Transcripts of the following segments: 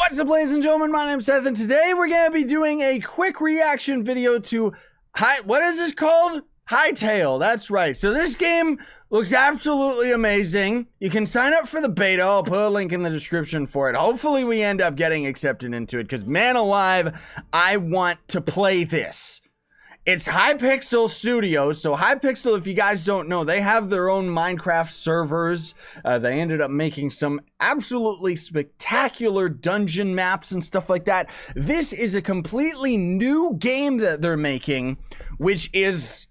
What's up, ladies and gentlemen? My name's Seth, and today we're going to be doing a quick reaction video to what is this called? Hytale. That's right. So this game looks absolutely amazing. You can sign up for the beta. I'll put a link in the description for it. Hopefully we end up getting accepted into it, because man alive, I want to play this. It's Hypixel Studios. So Hypixel, if you guys don't know, they have their own Minecraft servers. They ended up making some absolutely spectacular dungeon maps and stuff like that. This is a completely new game that they're making, which is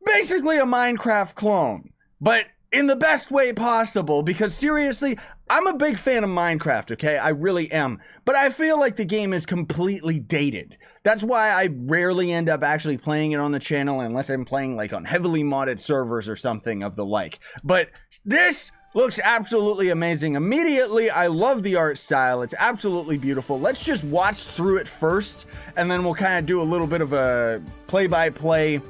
basically a Minecraft clone, but in the best way possible, because seriously, I'm a big fan of Minecraft, okay? I really am. But I feel like the game is completely dated. That's why I rarely end up actually playing it on the channel unless I'm playing like on heavily modded servers or something of the like. But this looks absolutely amazing. Immediately, I love the art style. It's absolutely beautiful. Let's just watch through it first, and then we'll kind of do a little bit of a play-by-play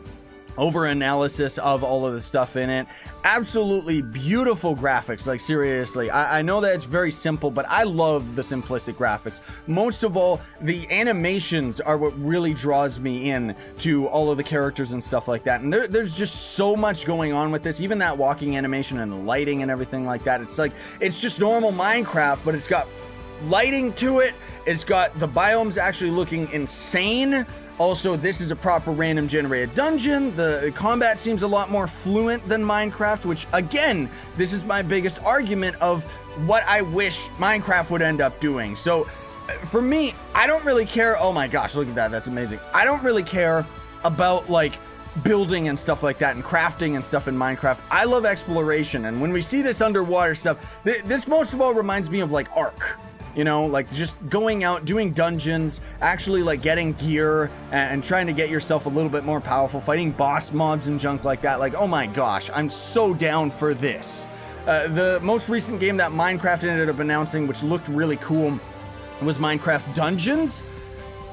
over analysis of all of the stuff in it. Absolutely beautiful graphics, like seriously. I know that it's very simple, but I love the simplistic graphics. Most of all, the animations are what really draws me in to all of the characters and stuff like that. And there's just so much going on with this. Even that walking animation and the lighting and everything like that. It's like, it's just normal Minecraft, but it's got lighting to it. It's got the biomes actually looking insane. Also, this is a proper random generated dungeon. The combat seems a lot more fluent than Minecraft, which again, this is my biggest argument of what I wish Minecraft would end up doing. So for me, I don't really care. Oh my gosh, look at that. That's amazing. I don't really care about like building and stuff like that and crafting and stuff in Minecraft. I love exploration. And when we see this underwater stuff, this most of all reminds me of like Ark. You know, like just going out, doing dungeons, actually like getting gear and trying to get yourself a little bit more powerful, fighting boss mobs and junk like that. Like, oh my gosh, I'm so down for this. The most recent game that Minecraft ended up announcing, which looked really cool, was Minecraft Dungeons.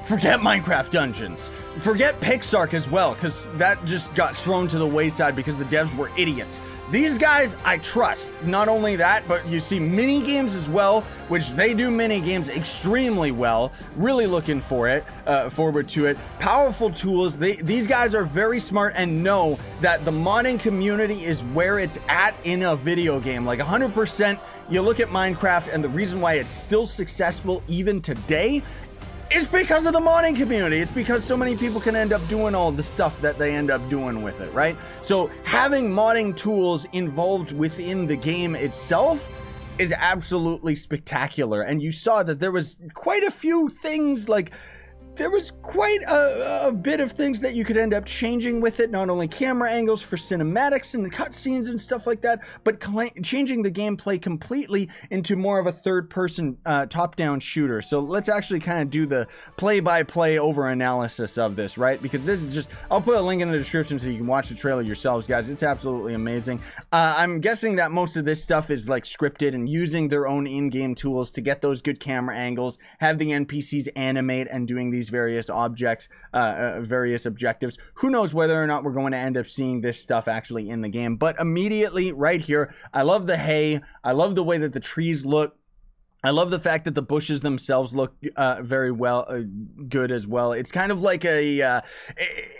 Forget Minecraft Dungeons. Forget Pixark as well, because that just got thrown to the wayside because the devs were idiots. These guys, I trust. Not only that, but you see mini games as well, which they do mini games extremely well. Really looking for it, forward to it. Powerful tools. These guys are very smart and know that the modding community is where it's at in a video game. Like 100%, you look at Minecraft, and the reason why it's still successful even today, it's because of the modding community. It's because so many people can end up doing all the stuff that they end up doing with it, right? So having modding tools involved within the game itself is absolutely spectacular. And you saw that there was quite a few things, like there was quite a bit of things that you could end up changing with it. Not only camera angles for cinematics and cutscenes and stuff like that, but changing the gameplay completely into more of a third-person top-down shooter. So let's actually kind of do the play-by-play over analysis of this, right? Because this is just, I'll put a link in the description so you can watch the trailer yourselves, guys. It's absolutely amazing. I'm guessing that most of this stuff is like scripted and using their own in-game tools to get those good camera angles, have the NPCs animate and doing these various objects, various objectives. Who knows whether or not we're going to end up seeing this stuff actually in the game. But immediately right here, I love the hay. I love the way that the trees look. I love the fact that the bushes themselves look very well, good as well. It's kind of like a,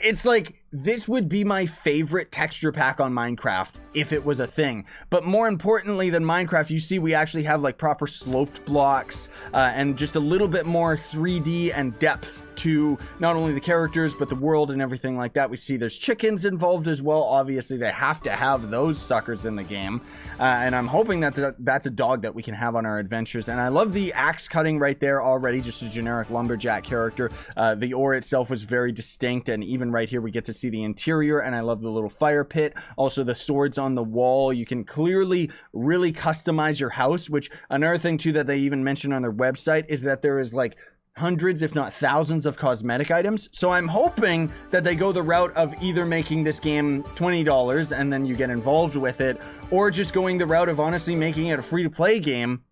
it's like, this would be my favorite texture pack on Minecraft if it was a thing. But more importantly than Minecraft, you see we actually have like proper sloped blocks and just a little bit more 3D and depth to not only the characters but the world and everything like that. We see there's chickens involved as well. Obviously they have to have those suckers in the game, and I'm hoping that that's a dog that we can have on our adventures. And I love the axe cutting right there already, just a generic lumberjack character. The ore itself was very distinct, and even right here we get to see the interior, and I love the little fire pit. Also the swords on the wall. You can clearly really customize your house, which another thing too that they even mentioned on their website is that there is like hundreds if not thousands of cosmetic items. So I'm hoping that they go the route of either making this game $20 and then you get involved with it, or just going the route of honestly making it a free-to-play game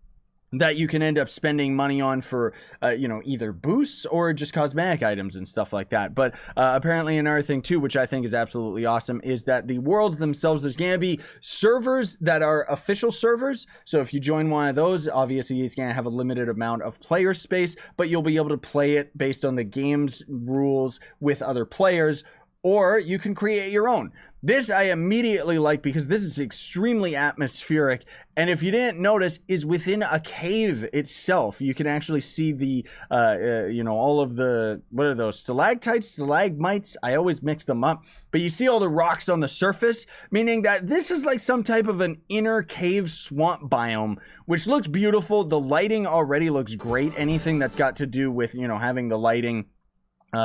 that you can end up spending money on for, you know, either boosts or just cosmetic items and stuff like that. But apparently another thing too, which I think is absolutely awesome, is that the worlds themselves, there's going to be servers that are official servers. So if you join one of those, obviously it's going to have a limited amount of player space, but you'll be able to play it based on the game's rules with other players, or you can create your own. This I immediately like because this is extremely atmospheric, and if you didn't notice, is within a cave itself. You can actually see the, you know, all of the, what are those, stalactites, stalagmites? I always mix them up. But you see all the rocks on the surface, meaning that this is like some type of an inner cave swamp biome, which looks beautiful. The lighting already looks great. Anything that's got to do with, you know, having the lighting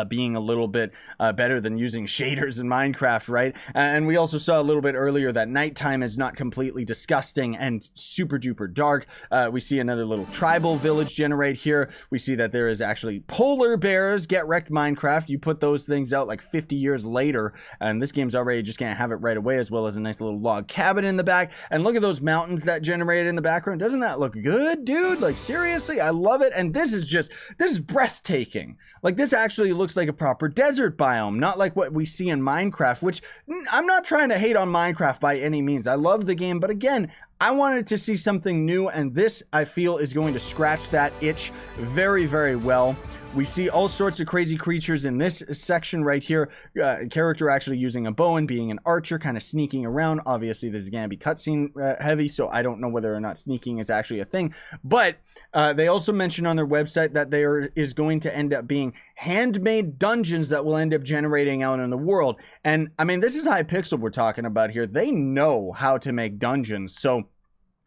being a little bit better than using shaders in Minecraft, right? And we also saw a little bit earlier that nighttime is not completely disgusting and super duper dark. We see another little tribal village generate here. We see that there is actually polar bears. Get wrecked Minecraft. You put those things out like 50 years later, and this game's already just gonna have it right away, as well as a nice little log cabin in the back. And look at those mountains that generated in the background. Doesn't that look good, dude? Like, seriously, I love it. And this is breathtaking. Like, this actually looks like a proper desert biome, not like what we see in Minecraft, which I'm not trying to hate on Minecraft by any means. I love the game, but again, I wanted to see something new, and this, I feel, is going to scratch that itch very, very well. We see all sorts of crazy creatures in this section right here. Character actually using a bow and being an archer, kind of sneaking around. Obviously, this is going to be cutscene heavy, so I don't know whether or not sneaking is actually a thing. But they also mentioned on their website that there is going to end up being handmade dungeons that will end up generating out in the world. And, I mean, this is Hypixel we're talking about here. They know how to make dungeons, so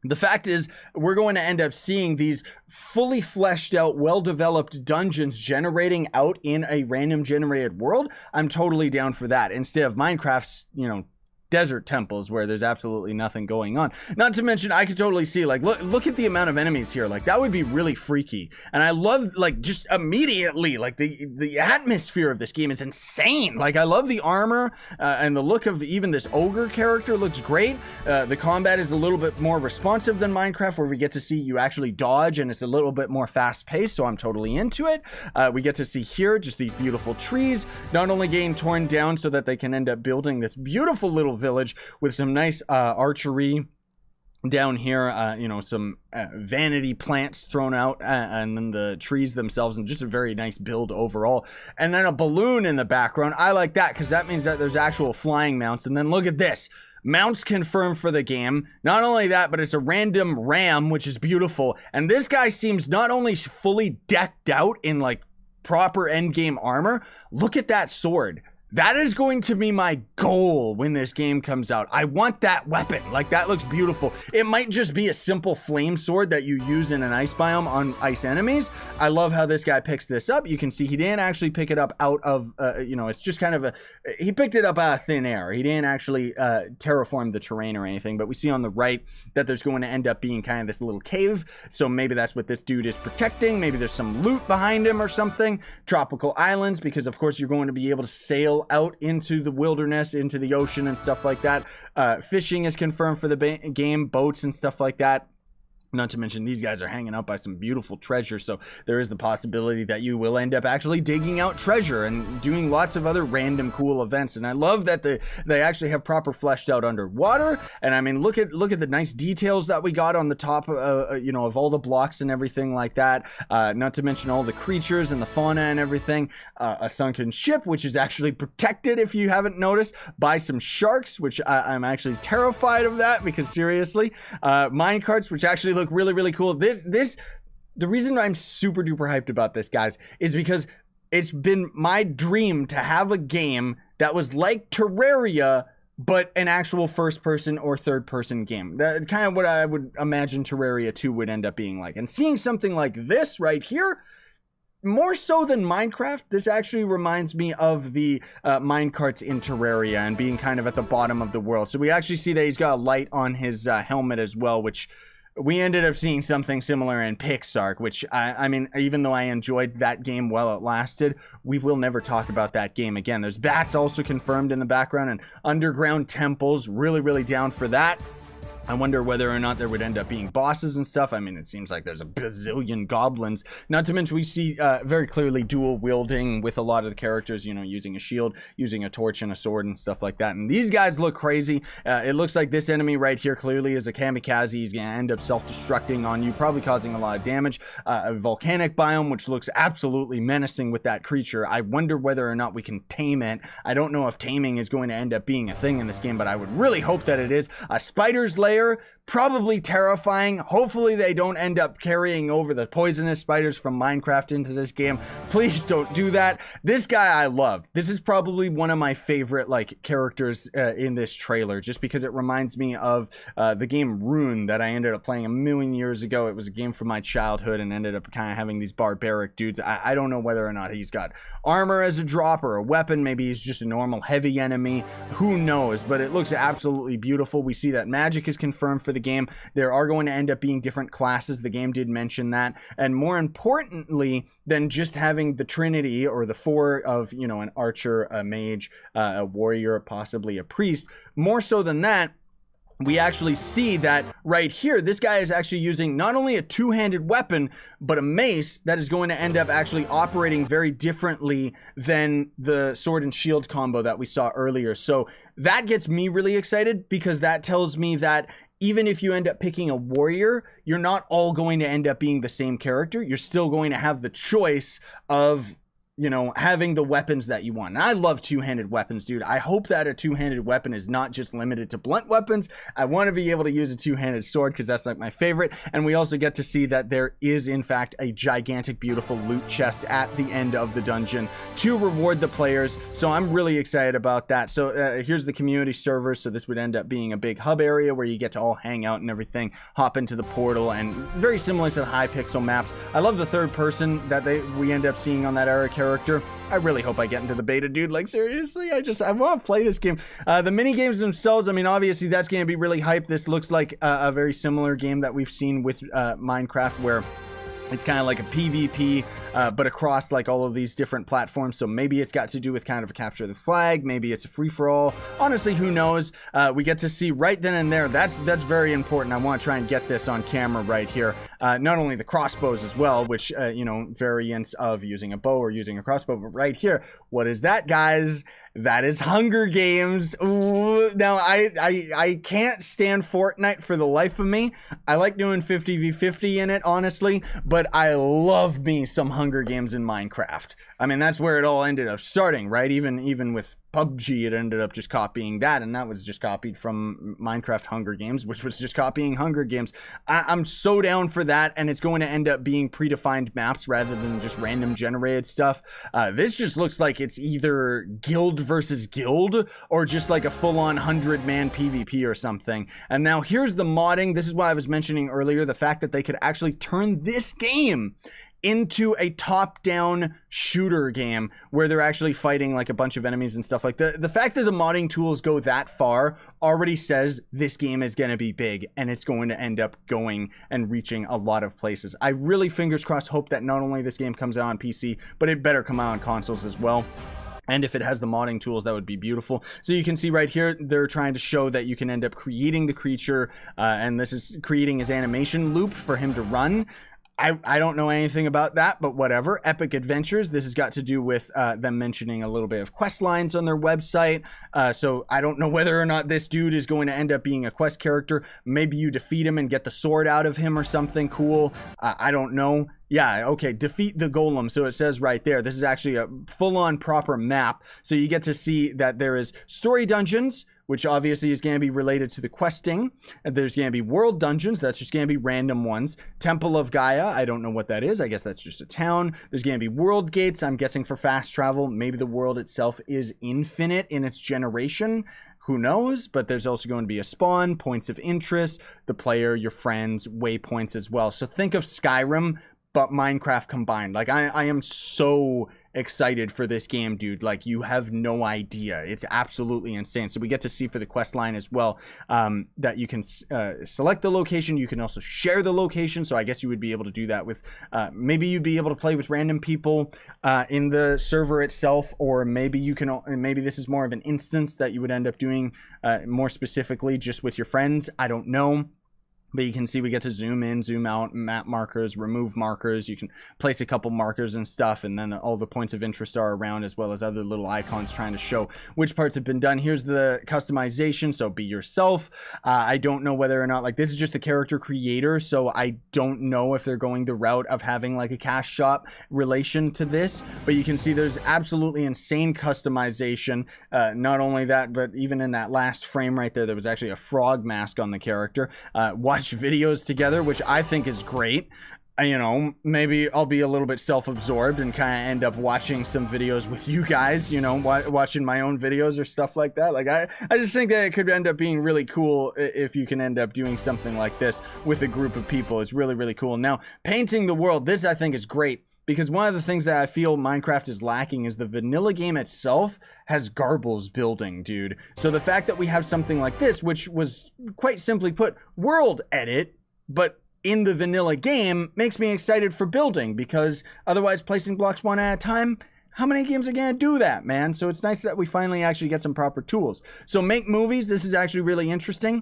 the fact is, we're going to end up seeing these fully fleshed out, well-developed dungeons generating out in a random generated world. I'm totally down for that, instead of Minecraft's, you know, desert temples where there's absolutely nothing going on. Not to mention, I could totally see, like, look at the amount of enemies here. Like, that would be really freaky. And I love, like, just immediately, like, the atmosphere of this game is insane. Like, I love the armor, and the look of even this ogre character looks great. The combat is a little bit more responsive than Minecraft, where we get to see you actually dodge, and it's a little bit more fast-paced, so I'm totally into it. We get to see here just these beautiful trees, not only getting torn down so that they can end up building this beautiful little village with some nice archery down here, you know, some vanity plants thrown out, and then the trees themselves, and just a very nice build overall. And then a balloon in the background. I like that because that means that there's actual flying mounts. And then look at this. Mounts confirmed for the game. Not only that, but it's a random ram, which is beautiful. And this guy seems not only fully decked out in like proper endgame armor. Look at that sword. That is going to be my goal when this game comes out. I want that weapon. Like, that looks beautiful. It might just be a simple flame sword that you use in an ice biome on ice enemies. I love how this guy picks this up. You can see he didn't actually pick it up out of, you know, it's just kind of he picked it up out of thin air. He didn't actually terraform the terrain or anything, but we see on the right that there's going to end up being kind of this little cave. So maybe that's what this dude is protecting. Maybe there's some loot behind him or something. Tropical islands, because of course you're going to be able to sail out into the wilderness, into the ocean and stuff like that. Fishing is confirmed for the game, boats and stuff like that. Not to mention, these guys are hanging out by some beautiful treasure, so there is the possibility that you will end up actually digging out treasure and doing lots of other random cool events. And I love that they actually have proper fleshed out underwater. And I mean, look at the nice details that we got on the top, you know, of all the blocks and everything like that. Not to mention all the creatures and the fauna and everything. A sunken ship, which is actually protected, if you haven't noticed, by some sharks, which I'm actually terrified of that, because seriously, minecarts, which actually look really, really cool. The reason I'm super duper hyped about this, guys, is because it's been my dream to have a game that was like Terraria, but an actual first person or third person game. That's kind of what I would imagine Terraria 2 would end up being like. And seeing something like this right here, more so than Minecraft, this actually reminds me of the minecarts in Terraria and being kind of at the bottom of the world. So we actually see that he's got a light on his helmet as well, which we ended up seeing something similar in Pixark, which, I mean, even though I enjoyed that game while it lasted, we will never talk about that game again. There's bats also confirmed in the background and underground temples. Really, really down for that. I wonder whether or not there would end up being bosses and stuff. I mean, it seems like there's a bazillion goblins. Not to mention we see very clearly dual wielding with a lot of the characters, you know, using a shield, using a torch and a sword and stuff like that. And these guys look crazy. It looks like this enemy right here clearly is a kamikaze. He's going to end up self-destructing on you, probably causing a lot of damage. A volcanic biome, which looks absolutely menacing with that creature. I wonder whether or not we can tame it. I don't know if taming is going to end up being a thing in this game, but I would really hope that it is. A spider's lair, probably terrifying. Hopefully they don't end up carrying over the poisonous spiders from Minecraft into this game. Please don't do that. This guy I love. This is probably one of my favorite like characters in this trailer, just because it reminds me of the game Rune that I ended up playing a million years ago. It was a game from my childhood and ended up kind of having these barbaric dudes. I don't know whether or not he's got armor as a drop or a weapon. Maybe he's just a normal heavy enemy. Who knows? But it looks absolutely beautiful. We see that magic is confirmed for the game. There are going to end up being different classes. The game did mention that. And more importantly than just having the Trinity or the four of, you know, an archer, a mage, a warrior, possibly a priest, more so than that, we actually see that right here, this guy is actually using not only a two-handed weapon, but a mace that is going to end up actually operating very differently than the sword and shield combo that we saw earlier. So that gets me really excited, because that tells me that even if you end up picking a warrior, you're not all going to end up being the same character. You're still going to have the choice of, you know, having the weapons that you want. And I love two-handed weapons, dude. I hope that a two-handed weapon is not just limited to blunt weapons. I want to be able to use a two-handed sword, because that's like my favorite. And we also get to see that there is in fact a gigantic, beautiful loot chest at the end of the dungeon to reward the players. So I'm really excited about that. So here's the community server. So this would end up being a big hub area where you get to all hang out and everything, hop into the portal, and very similar to the Hypixel maps. I love the third person that we end up seeing on that era character. I really hope I get into the beta, dude. Like, seriously, I want to play this game. The mini games themselves, I mean, obviously that's going to be really hype. This looks like a very similar game that we've seen with Minecraft, where it's kind of like a PvP, but across like all of these different platforms. So maybe it's got to do with kind of a capture the flag. Maybe it's a free-for-all. Honestly, who knows? We get to see right then and there. That's very important. I want to try and get this on camera right here. Not only the crossbows as well, which, you know, variants of using a bow or using a crossbow, but right here, what is that, guys? That is Hunger Games. Ooh, now, I can't stand Fortnite for the life of me. I like doing 50v50 in it, honestly, but I love me some Hunger Games in Minecraft. I mean, that's where it all ended up starting, right? Even with PUBG, it ended up just copying that, and that was just copied from Minecraft Hunger Games, which was just copying Hunger Games. I'm so down for that, and it's going to end up being predefined maps rather than just random generated stuff. This just looks like it's either guild versus guild, or just like a full-on 100-man PvP or something. And now here's the modding. This is why I was mentioning earlier, the fact that they could actually turn this game into a top-down shooter game where they're actually fighting like a bunch of enemies and stuff like that. The fact that the modding tools go that far already says this game is going to be big, and it's going to end up going and reaching a lot of places. I really, fingers crossed, hope that not only this game comes out on PC, but it better come out on consoles as well. And if it has the modding tools, that would be beautiful. So you can see right here, they're trying to show that you can end up creating the creature, and this is creating his animation loop for him to run. I don't know anything about that, but whatever. Epic Adventures. This has got to do with them mentioning a little bit of quest lines on their website. So I don't know whether or not this dude is going to end up being a quest character. Maybe you defeat him and get the sword out of him or something cool. I don't know. Yeah, okay, defeat the golem. So it says right there, this is actually a full-on proper map. So you get to see that there is story dungeons, which obviously is going to be related to the questing. And there's going to be world dungeons. That's just going to be random ones. Temple of Gaia. I don't know what that is. I guess that's just a town. There's going to be world gates. I'm guessing for fast travel. Maybe the world itself is infinite in its generation. Who knows? But there's also going to be a spawn, points of interest, the player, your friends, waypoints as well. So think of Skyrim, but Minecraft combined. Like, I am so excited for this game, dude. Like, you have no idea. It's absolutely insane. So we get to see for the quest line as well, that you can select the location. You can also share the location. So I guess you would be able to do that with, maybe you'd be able to play with random people in the server itself, or maybe you can, maybe this is more of an instance that you would end up doing more specifically just with your friends. I don't know. But you can see we get to zoom in, zoom out, map markers, remove markers. You can place a couple markers and stuff, and then all the points of interest are around, as well as other little icons trying to show which parts have been done. Here's the customization, so be yourself. I don't know whether or not, like, this is just the character creator, so I don't know if they're going the route of having like a cash shop relation to this. But you can see there's absolutely insane customization. Not only that, but even in that last frame right there, there was actually a frog mask on the character. Watch videos together, which I think is great. You know, maybe I'll be a little bit self-absorbed and kind of end up watching some videos with you guys, you know, watching my own videos or stuff like that. Like, I just think that it could end up being really cool if you can end up doing something like this with a group of people. It's really, really cool. Now, painting the world, this I think is great, because one of the things that I feel Minecraft is lacking is the vanilla game itself has garbles building, dude. So the fact that we have something like this, which was quite simply put, world edit, but in the vanilla game, makes me excited for building, because otherwise placing blocks one at a time, how many games are gonna do that, man? So it's nice that we finally actually get some proper tools. So make movies, this is actually really interesting,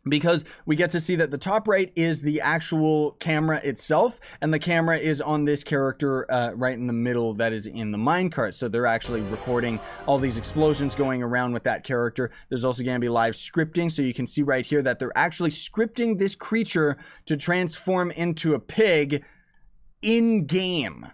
because we get to see that the top right is the actual camera itself, and the camera is on this character right in the middle that is in the minecart. So they're actually recording all these explosions going around with that character. There's also going to be live scripting, so you can see right here that they're actually scripting this creature to transform into a pig in-game.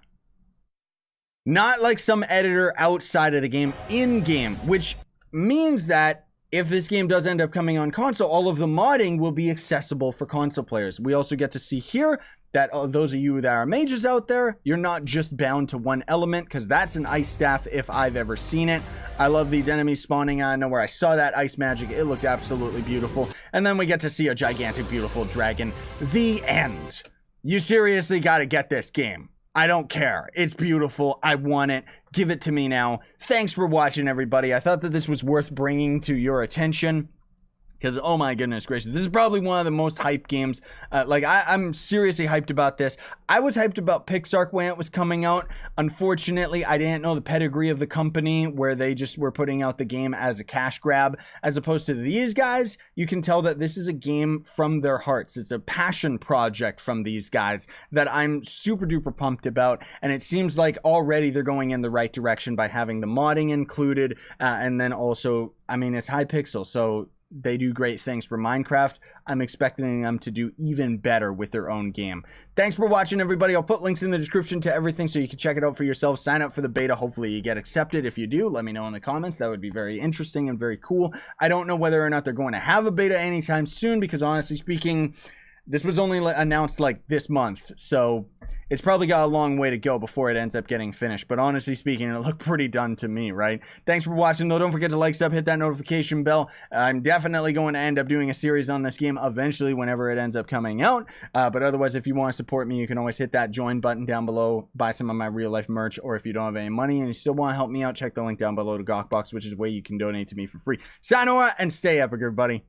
Not like some editor outside of the game, in-game, which means that if this game does end up coming on console, all of the modding will be accessible for console players. We also get to see here that those of you that are mages out there, you're not just bound to one element, because that's an ice staff if I've ever seen it. I love these enemies spawning out of nowhere. I saw that ice magic. It looked absolutely beautiful. And then we get to see a gigantic, beautiful dragon. The end. You seriously got to get this game. I don't care. It's beautiful. I want it. Give it to me now. Thanks for watching, everybody. I thought that this was worth bringing to your attention, because, oh my goodness gracious, this is probably one of the most hyped games. I'm seriously hyped about this. I was hyped about Pixark when it was coming out. Unfortunately, I didn't know the pedigree of the company, where they just were putting out the game as a cash grab. As opposed to these guys, you can tell that this is a game from their hearts. It's a passion project from these guys that I'm super duper pumped about. And it seems like already they're going in the right direction by having the modding included. And then also, I mean, it's Hypixel, so they do great things for Minecraft. I'm expecting them to do even better with their own game. Thanks for watching, everybody. I'll put links in the description to everything so you can check it out for yourself. Sign up for the beta. Hopefully you get accepted. If you do, let me know in the comments. That would be very interesting and very cool. I don't know whether or not they're going to have a beta anytime soon, because honestly speaking, this was only announced like this month, so it's probably got a long way to go before it ends up getting finished. But honestly speaking, it looked pretty done to me, right? Thanks for watching, though. Don't forget to like, sub, hit that notification bell. I'm definitely going to end up doing a series on this game eventually whenever it ends up coming out. But otherwise, if you want to support me, you can always hit that join button down below, buy some of my real life merch, or if you don't have any money and you still want to help me out, check the link down below to Gawkbox, which is a way you can donate to me for free. Sayonara and stay epic, everybody.